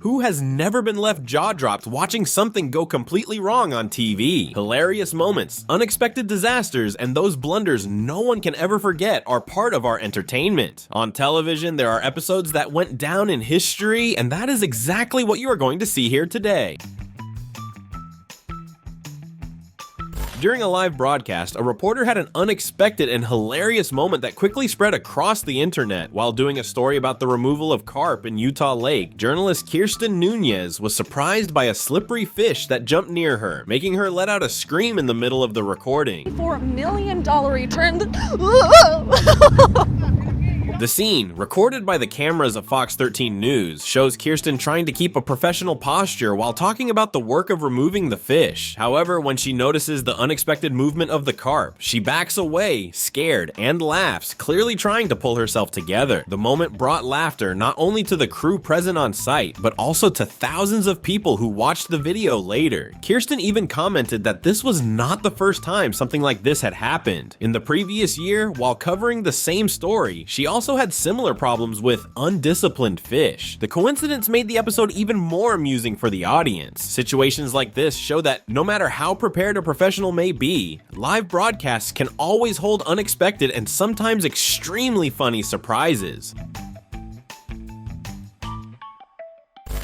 Who has never been left jaw-dropped watching something go completely wrong on TV? Hilarious moments, unexpected disasters, and those blunders no one can ever forget are part of our entertainment. On television, there are episodes that went down in history, and that is exactly what you are going to see here today. During a live broadcast, a reporter had an unexpected and hilarious moment that quickly spread across the internet. While doing a story about the removal of carp in Utah Lake, journalist Kirsten Nunez was surprised by a slippery fish that jumped near her, making her let out a scream in the middle of the recording. $4 million return. The scene, recorded by the cameras of Fox 13 News, shows Kirsten trying to keep a professional posture while talking about the work of removing the fish. However, when she notices the unexpected movement of the carp, she backs away, scared, and laughs, clearly trying to pull herself together. The moment brought laughter not only to the crew present on site, but also to thousands of people who watched the video later. Kirsten even commented that this was not the first time something like this had happened. In the previous year, while covering the same story, she also had similar problems with undisciplined fish. The coincidence made the episode even more amusing for the audience. Situations like this show that no matter how prepared a professional may be, live broadcasts can always hold unexpected and sometimes extremely funny surprises.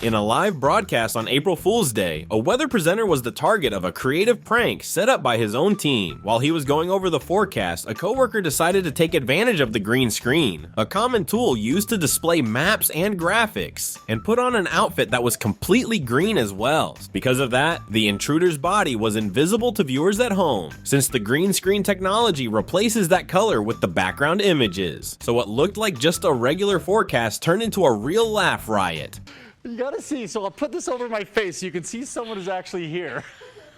In a live broadcast on April Fool's Day, a weather presenter was the target of a creative prank set up by his own team. While he was going over the forecast, a coworker decided to take advantage of the green screen, a common tool used to display maps and graphics, and put on an outfit that was completely green as well. Because of that, the intruder's body was invisible to viewers at home, since the green screen technology replaces that color with the background images. So what looked like just a regular forecast turned into a real laugh riot. You gotta see, so I'll put this over my face so you can see someone who's actually here.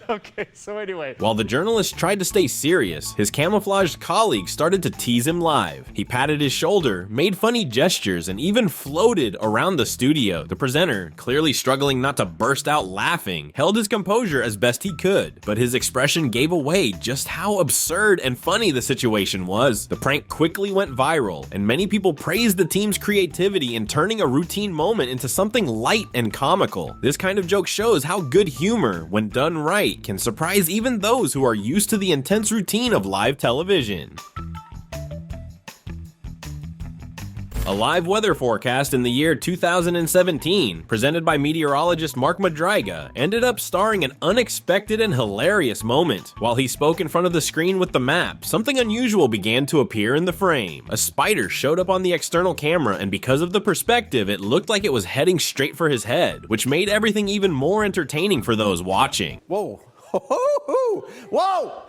Okay, so anyway. While the journalist tried to stay serious, his camouflaged colleague started to tease him live. He patted his shoulder, made funny gestures, and even floated around the studio. The presenter, clearly struggling not to burst out laughing, held his composure as best he could, but his expression gave away just how absurd and funny the situation was. The prank quickly went viral, and many people praised the team's creativity in turning a routine moment into something light and comical. This kind of joke shows how good humor, when done right, can surprise even those who are used to the intense routine of live television. A live weather forecast in the year 2017, presented by meteorologist Mark Madriga, ended up starring an unexpected and hilarious moment. While he spoke in front of the screen with the map, something unusual began to appear in the frame. A spider showed up on the external camera, and because of the perspective, it looked like it was heading straight for his head, which made everything even more entertaining for those watching. Whoa. Whoa!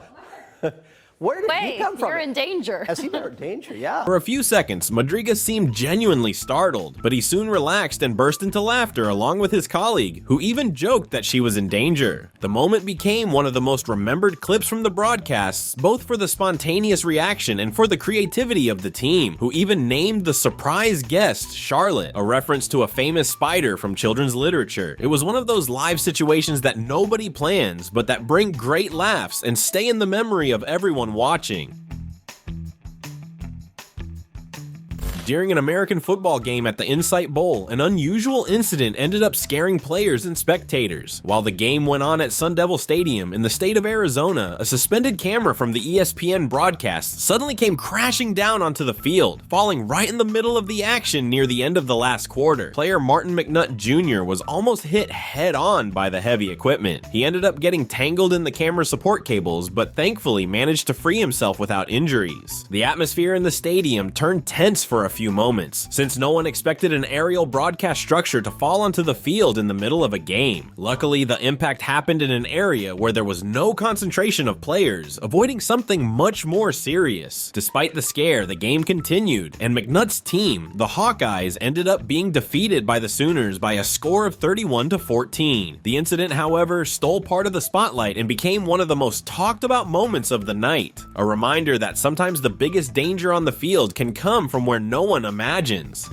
Where did he come from? You're in danger. Has he been in danger? Yeah. For a few seconds, Madriga seemed genuinely startled, but he soon relaxed and burst into laughter along with his colleague, who even joked that she was in danger. The moment became one of the most remembered clips from the broadcasts, both for the spontaneous reaction and for the creativity of the team, who even named the surprise guest Charlotte, a reference to a famous spider from children's literature. It was one of those live situations that nobody plans, but that bring great laughs and stay in the memory of everyone watching. During an American football game at the Insight Bowl, an unusual incident ended up scaring players and spectators. While the game went on at Sun Devil Stadium in the state of Arizona, a suspended camera from the ESPN broadcast suddenly came crashing down onto the field, falling right in the middle of the action near the end of the last quarter. Player Martin McNutt Jr. was almost hit head-on by the heavy equipment. He ended up getting tangled in the camera support cables, but thankfully managed to free himself without injuries. The atmosphere in the stadium turned tense for a few moments, since no one expected an aerial broadcast structure to fall onto the field in the middle of a game. Luckily, the impact happened in an area where there was no concentration of players, avoiding something much more serious. Despite the scare, the game continued, and McNutt's team, the Hawkeyes, ended up being defeated by the Sooners by a score of 31-14. The incident, however, stole part of the spotlight and became one of the most talked about moments of the night. A reminder that sometimes the biggest danger on the field can come from where no one imagines.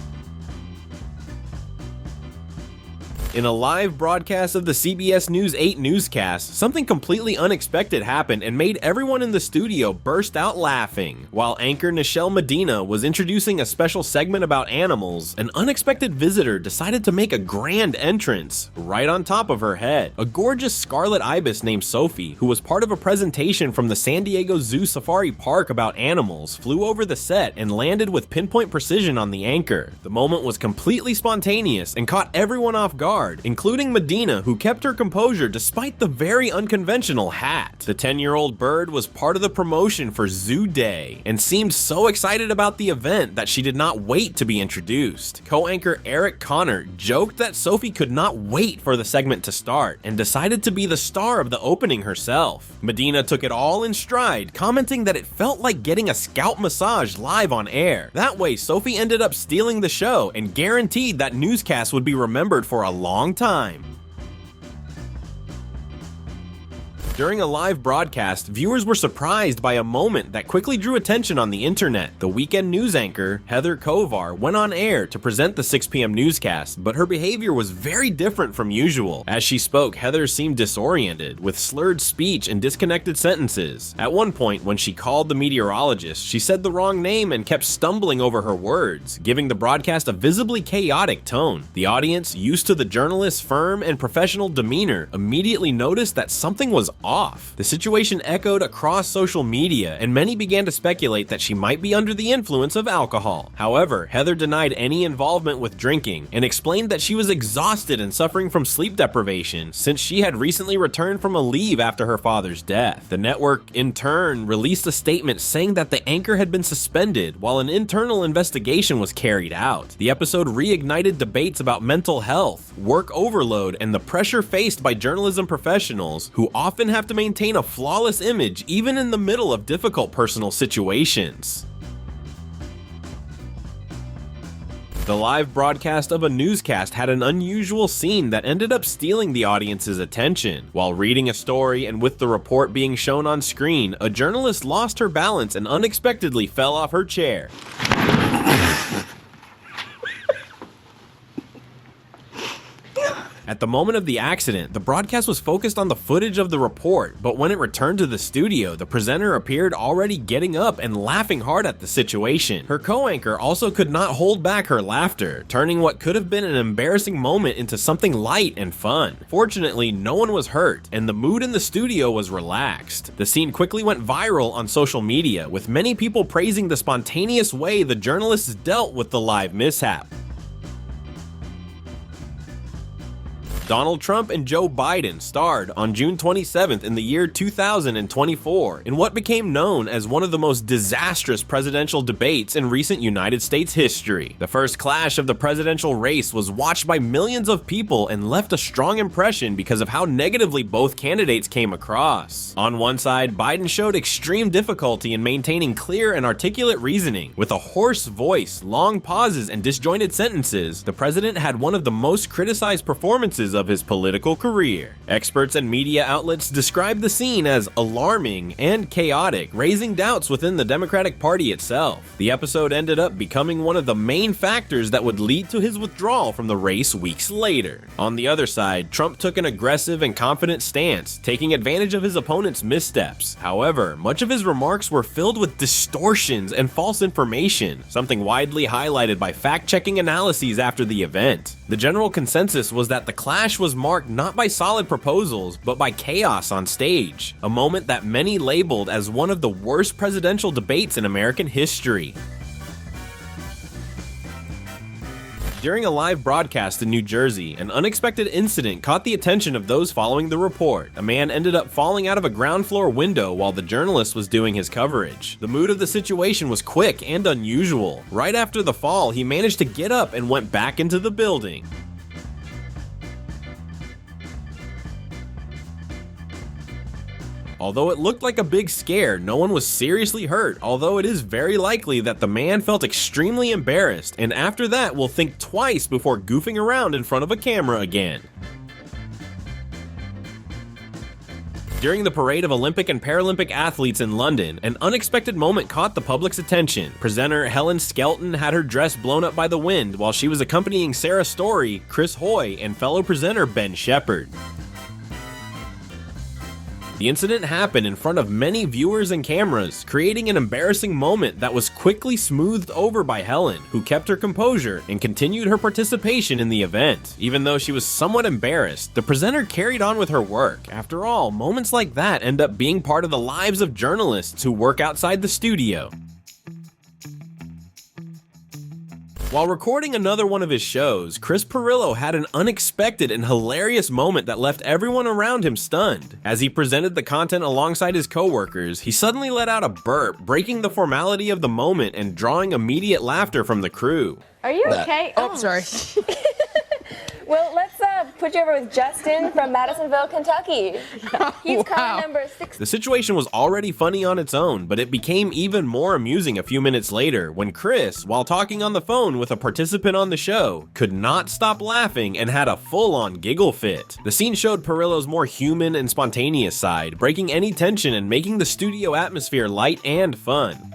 In a live broadcast of the CBS News 8 newscast, something completely unexpected happened and made everyone in the studio burst out laughing. While anchor Nichelle Medina was introducing a special segment about animals, an unexpected visitor decided to make a grand entrance right on top of her head. A gorgeous scarlet ibis named Sophie, who was part of a presentation from the San Diego Zoo Safari Park about animals, flew over the set and landed with pinpoint precision on the anchor. The moment was completely spontaneous and caught everyone off guard, including Medina, who kept her composure despite the very unconventional hat. The 10-year-old bird was part of the promotion for Zoo Day and seemed so excited about the event that she did not wait to be introduced. Co-anchor Eric Connor joked that Sophie could not wait for the segment to start and decided to be the star of the opening herself. Medina took it all in stride, commenting that it felt like getting a scalp massage live on air. That way, Sophie ended up stealing the show and guaranteed that newscast would be remembered for a long time. During a live broadcast, viewers were surprised by a moment that quickly drew attention on the internet. The weekend news anchor, Heather Kovar, went on air to present the 6 p.m. newscast, but her behavior was very different from usual. As she spoke, Heather seemed disoriented, with slurred speech and disconnected sentences. At one point, when she called the meteorologist, she said the wrong name and kept stumbling over her words, giving the broadcast a visibly chaotic tone. The audience, used to the journalist's firm and professional demeanor, immediately noticed that something was off. The situation echoed across social media, and many began to speculate that she might be under the influence of alcohol. However, Heather denied any involvement with drinking and explained that she was exhausted and suffering from sleep deprivation since she had recently returned from a leave after her father's death. The network, in turn, released a statement saying that the anchor had been suspended while an internal investigation was carried out. The episode reignited debates about mental health, work overload, and the pressure faced by journalism professionals who often have to maintain a flawless image even in the middle of difficult personal situations. The live broadcast of a newscast had an unusual scene that ended up stealing the audience's attention. While reading a story and with the report being shown on screen, a journalist lost her balance and unexpectedly fell off her chair. At the moment of the accident, the broadcast was focused on the footage of the report, but when it returned to the studio, the presenter appeared already getting up and laughing hard at the situation. Her co-anchor also could not hold back her laughter, turning what could have been an embarrassing moment into something light and fun. Fortunately, no one was hurt, and the mood in the studio was relaxed. The scene quickly went viral on social media, with many people praising the spontaneous way the journalists dealt with the live mishap. Donald Trump and Joe Biden starred on June 27th in the year 2024 in what became known as one of the most disastrous presidential debates in recent United States history. The first clash of the presidential race was watched by millions of people and left a strong impression because of how negatively both candidates came across. On one side, Biden showed extreme difficulty in maintaining clear and articulate reasoning. With a hoarse voice, long pauses, and disjointed sentences, the president had one of the most criticized performances of his political career. Experts and media outlets described the scene as alarming and chaotic, raising doubts within the Democratic Party itself. The episode ended up becoming one of the main factors that would lead to his withdrawal from the race weeks later. On the other side, Trump took an aggressive and confident stance, taking advantage of his opponent's missteps. However, much of his remarks were filled with distortions and false information, something widely highlighted by fact-checking analyses after the event. The general consensus was that the clash was marked not by solid proposals, but by chaos on stage, a moment that many labeled as one of the worst presidential debates in American history. During a live broadcast in New Jersey, an unexpected incident caught the attention of those following the report. A man ended up falling out of a ground floor window while the journalist was doing his coverage. The mood of the situation was quick and unusual. Right after the fall, he managed to get up and went back into the building. Although it looked like a big scare, no one was seriously hurt, although it is very likely that the man felt extremely embarrassed and after that will think twice before goofing around in front of a camera again. During the parade of Olympic and Paralympic athletes in London, an unexpected moment caught the public's attention. Presenter Helen Skelton had her dress blown up by the wind while she was accompanying Sarah Story, Chris Hoy, and fellow presenter Ben Shepherd. The incident happened in front of many viewers and cameras, creating an embarrassing moment that was quickly smoothed over by Helen, who kept her composure and continued her participation in the event. Even though she was somewhat embarrassed, the presenter carried on with her work. After all, moments like that end up being part of the lives of journalists who work outside the studio. While recording another one of his shows, Chris Pirillo had an unexpected and hilarious moment that left everyone around him stunned. As he presented the content alongside his coworkers, he suddenly let out a burp, breaking the formality of the moment and drawing immediate laughter from the crew. Are you okay? Oh, sorry. Well, let's put you over with Justin from Madisonville, Kentucky. He's caller number 6. The situation was already funny on its own, but it became even more amusing a few minutes later when Chris, while talking on the phone with a participant on the show, could not stop laughing and had a full-on giggle fit. The scene showed Pirillo's more human and spontaneous side, breaking any tension and making the studio atmosphere light and fun.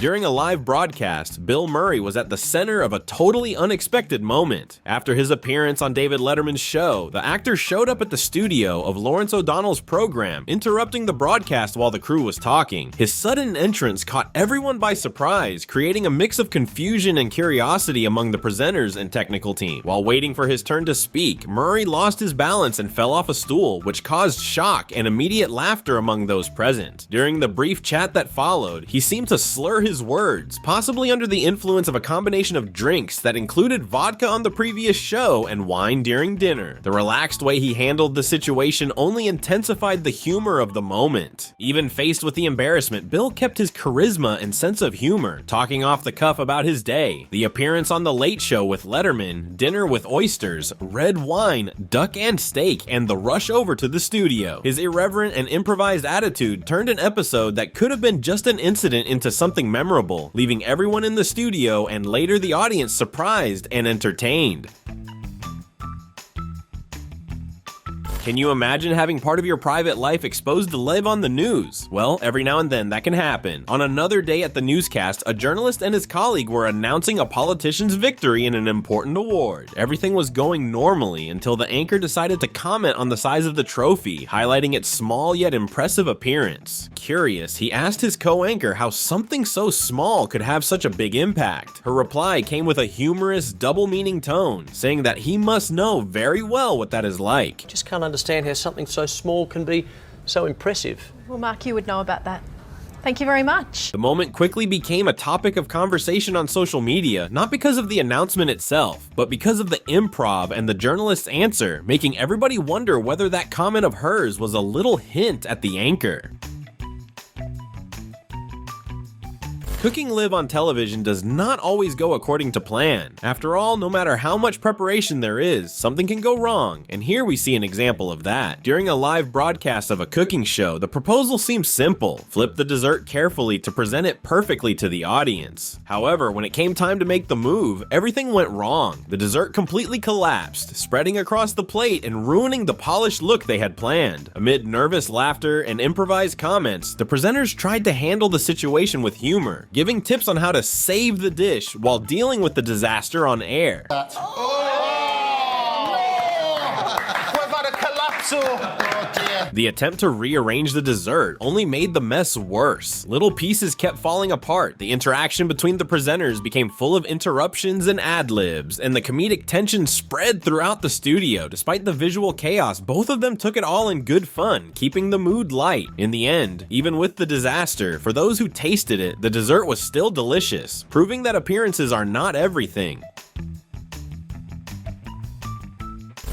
During a live broadcast, Bill Murray was at the center of a totally unexpected moment. After his appearance on David Letterman's show, the actor showed up at the studio of Lawrence O'Donnell's program, interrupting the broadcast while the crew was talking. His sudden entrance caught everyone by surprise, creating a mix of confusion and curiosity among the presenters and technical team. While waiting for his turn to speak, Murray lost his balance and fell off a stool, which caused shock and immediate laughter among those present. During the brief chat that followed, he seemed to slur his words, possibly under the influence of a combination of drinks that included vodka on the previous show and wine during dinner. The relaxed way he handled the situation only intensified the humor of the moment. Even faced with the embarrassment, Bill kept his charisma and sense of humor, talking off the cuff about his day, the appearance on The Late Show with Letterman, dinner with oysters, red wine, duck and steak, and the rush over to the studio. His irreverent and improvised attitude turned an episode that could have been just an incident into something memorable, leaving everyone in the studio and later the audience surprised and entertained. Can you imagine having part of your private life exposed to live on the news? Well, every now and then that can happen. On another day at the newscast, a journalist and his colleague were announcing a politician's victory in an important award. Everything was going normally until the anchor decided to comment on the size of the trophy, highlighting its small yet impressive appearance. Curious, he asked his co-anchor how something so small could have such a big impact. Her reply came with a humorous, double-meaning tone, saying that he must know very well what that is like. Just can't understand how something so small can be so impressive. Well, Mark, you would know about that. Thank you very much. The moment quickly became a topic of conversation on social media, not because of the announcement itself, but because of the improv and the journalist's answer, making everybody wonder whether that comment of hers was a little hint at the anchor. Cooking live on television does not always go according to plan. After all, no matter how much preparation there is, something can go wrong, and here we see an example of that. During a live broadcast of a cooking show, the proposal seems simple: flip the dessert carefully to present it perfectly to the audience. However, when it came time to make the move, everything went wrong. The dessert completely collapsed, spreading across the plate and ruining the polished look they had planned. Amid nervous laughter and improvised comments, the presenters tried to handle the situation with humor, giving tips on how to save the dish while dealing with the disaster on air. We've had a collapse. Oh dear. The attempt to rearrange the dessert only made the mess worse. Little pieces kept falling apart, the interaction between the presenters became full of interruptions and ad-libs, and the comedic tension spread throughout the studio. Despite the visual chaos, both of them took it all in good fun, keeping the mood light. In the end, even with the disaster, for those who tasted it, the dessert was still delicious, proving that appearances are not everything.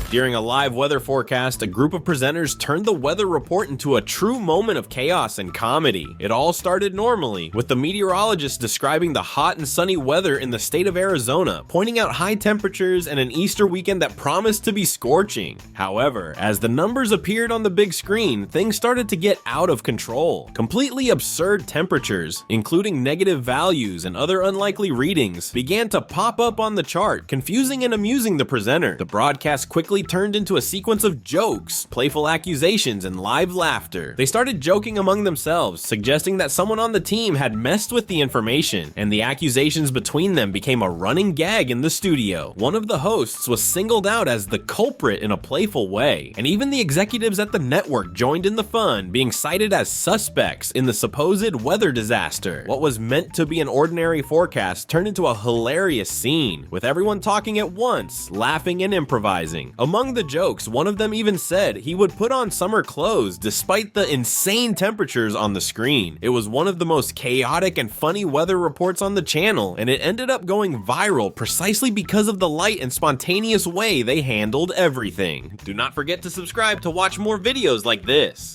During a live weather forecast, a group of presenters turned the weather report into a true moment of chaos and comedy. It all started normally, with the meteorologist describing the hot and sunny weather in the state of Arizona, pointing out high temperatures and an Easter weekend that promised to be scorching. However, as the numbers appeared on the big screen, things started to get out of control. Completely absurd temperatures, including negative values and other unlikely readings, began to pop up on the chart, confusing and amusing the presenter. The broadcast quickly quickly turned into a sequence of jokes, playful accusations, and live laughter. They started joking among themselves, suggesting that someone on the team had messed with the information, and the accusations between them became a running gag in the studio. One of the hosts was singled out as the culprit in a playful way, and even the executives at the network joined in the fun, being cited as suspects in the supposed weather disaster. What was meant to be an ordinary forecast turned into a hilarious scene, with everyone talking at once, laughing and improvising. Among the jokes, one of them even said he would put on summer clothes despite the insane temperatures on the screen. It was one of the most chaotic and funny weather reports on the channel, and it ended up going viral precisely because of the light and spontaneous way they handled everything. Do not forget to subscribe to watch more videos like this.